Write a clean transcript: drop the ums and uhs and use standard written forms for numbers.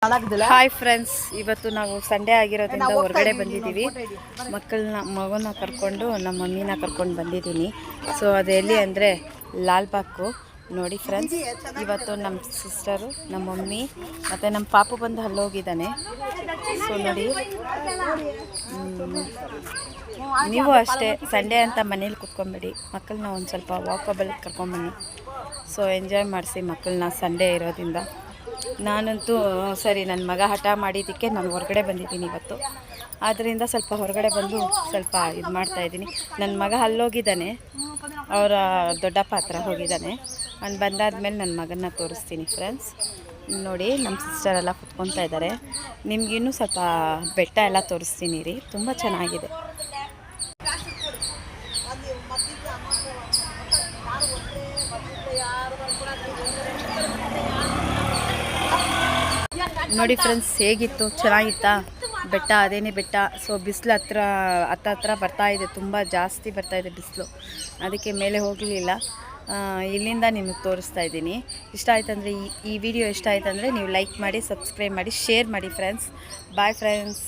Hi friends, ಇವತ್ತು ನಾವು Sunday ಆಗಿರೋದ್ರಿಂದ ಹೊರಗಡೆ ಬಂದಿದ್ದೀವಿ. ಮಗನ ಕರ್ಕೊಂಡು ನಮ್ಮ ಮಮ್ಮಿನ ಕರ್ಕೊಂಡು ಬಂದಿದ್ದೀನಿ. ಸೊ ಅದು ಎಲ್ಲಿ ಅಂದರೆ ಲಾಲ್ಬಾಗು. ನೋಡಿ ಫ್ರೆಂಡ್ಸ್, ಇವತ್ತು ನಮ್ಮ ಸಿಸ್ಟರು, ನಮ್ಮ ಮಮ್ಮಿ ಮತ್ತು ನಮ್ಮ ಪಾಪು ಬಂದು ಅಲ್ಲೋಗಿದ್ದಾನೆ. ಸೊ ನೋಡಿ, ನೀವು ಅಷ್ಟೇ ಸಂಡೇ ಅಂತ ಮನೇಲಿ ಕುತ್ಕೊಂಡ್ಬಿಡಿ, ಮಕ್ಕಳನ್ನ ಒಂದು ಸ್ವಲ್ಪ ವಾಕಬಲ್ ಕರ್ಕೊಂಬನ್ನಿ. ಸೊ ಎಂಜಾಯ್ ಮಾಡಿಸಿ ಮಕ್ಕಳನ್ನ ಸಂಡೇ ಇರೋದ್ರಿಂದ. ನಾನಂತೂ ಸರಿ, ನನ್ನ ಮಗ ಹಠ ಮಾಡಿದ್ದಕ್ಕೆ ನಾನು ಹೊರಗಡೆ ಬಂದಿದ್ದೀನಿ ಇವತ್ತು. ಆದ್ದರಿಂದ ಸ್ವಲ್ಪ ಹೊರಗಡೆ ಬಂದು ಸ್ವಲ್ಪ ಇದು ಮಾಡ್ತಾಯಿದ್ದೀನಿ. ನನ್ನ ಮಗ ಅಲ್ಲೋಗಿದ್ದಾನೆ, ಅವರ ದೊಡ್ಡಪ್ಪ ಹತ್ರ ಹೋಗಿದ್ದಾನೆ. ನಾನು ಬಂದಾದ್ಮೇಲೆ ನನ್ನ ಮಗನ್ನ ತೋರಿಸ್ತೀನಿ ಫ್ರೆಂಡ್ಸ್. ನೋಡಿ, ನಮ್ಮ ಸಿಸ್ಟರೆಲ್ಲ ಕುತ್ಕೊತಾ ಇದ್ದಾರೆ. ನಿಮಗಿನ್ನೂ ಸ್ವಲ್ಪ ಬೆಟ್ಟ ಎಲ್ಲ ತೋರಿಸ್ತೀನಿ ರೀ, ತುಂಬ ಚೆನ್ನಾಗಿದೆ. ನೋಡಿ ಫ್ರೆಂಡ್ಸ್, ಹೇಗಿತ್ತು, ಚೆನ್ನಾಗಿತ್ತಾ ಬೆಟ್ಟ? ಅದೇನೇ ಬೆಟ್ಟ. ಸೊ ಬಿಸಿಲು ಹತ್ರ ಬರ್ತಾಯಿದೆ, ತುಂಬ ಜಾಸ್ತಿ ಬರ್ತಾಯಿದೆ ಬಿಸಿಲು. ಅದಕ್ಕೆ ಮೇಲೆ ಹೋಗಲಿಲ್ಲ, ಇಲ್ಲಿಂದ ನಿಮಗೆ ತೋರಿಸ್ತಾ ಇದ್ದೀನಿ. ಇಷ್ಟ ಆಯ್ತಂದರೆ ಈ ವಿಡಿಯೋ ಇಷ್ಟ ಆಯ್ತಂದರೆ ನೀವು ಲೈಕ್ ಮಾಡಿ, ಸಬ್ಸ್ಕ್ರೈಬ್ ಮಾಡಿ, ಶೇರ್ ಮಾಡಿ ಫ್ರೆಂಡ್ಸ್. Bye friends.